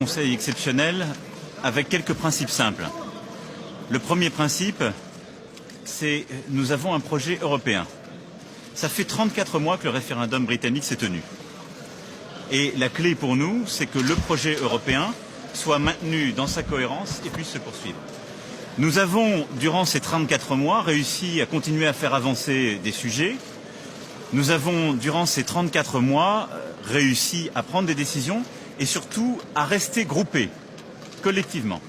Conseil exceptionnel avec quelques principes simples. Le premier principe, c'est nous avons un projet européen. Ça fait 34 mois que le référendum britannique s'est tenu. Et la clé pour nous, c'est que le projet européen soit maintenu dans sa cohérence et puisse se poursuivre. Nous avons, durant ces 34 mois, réussi à continuer à faire avancer des sujets. Nous avons, durant ces 34 mois, réussi à prendre des décisions et surtout à rester groupés, collectivement.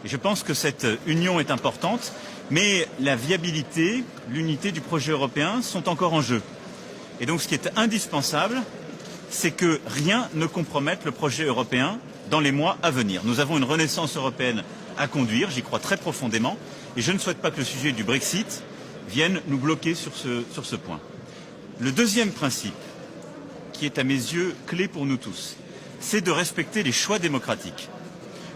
Et je pense que cette union est importante, mais la viabilité, l'unité du projet européen sont encore en jeu. Et donc ce qui est indispensable, c'est que rien ne compromette le projet européen dans les mois à venir. Nous avons une renaissance européenne à conduire, j'y crois très profondément, et je ne souhaite pas que le sujet du Brexit vienne nous bloquer sur ce point. Le deuxième principe, qui est à mes yeux clé pour nous tous, c'est de respecter les choix démocratiques.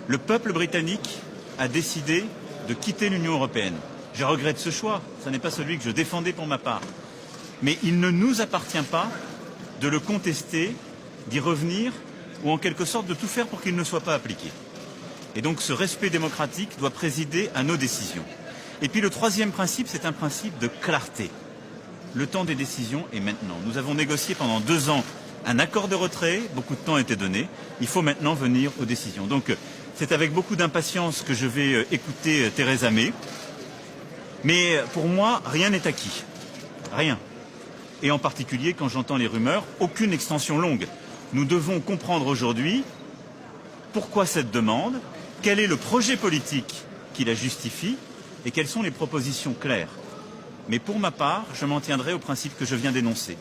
Le peuple britannique a décidé de quitter l'Union européenne. Je regrette ce choix, ce n'est pas celui que je défendais pour ma part. Mais il ne nous appartient pas de le contester, d'y revenir, ou en quelque sorte de tout faire pour qu'il ne soit pas appliqué. Et donc ce respect démocratique doit présider à nos décisions. Et puis le troisième principe, c'est un principe de clarté. Le temps des décisions est maintenant. Nous avons négocié pendant 2 ans un accord de retrait, beaucoup de temps a été donné. Il faut maintenant venir aux décisions. Donc c'est avec beaucoup d'impatience que je vais écouter Theresa May. Mais pour moi, rien n'est acquis. Rien. Et en particulier, quand j'entends les rumeurs, aucune extension longue. Nous devons comprendre aujourd'hui pourquoi cette demande, quel est le projet politique qui la justifie et quelles sont les propositions claires. Mais pour ma part, je m'en tiendrai au principe que je viens d'énoncer.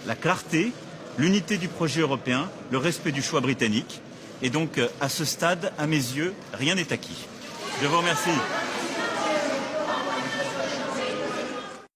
La clarté, l'unité du projet européen, le respect du choix britannique. Et donc, à ce stade, à mes yeux, rien n'est acquis. Je vous remercie.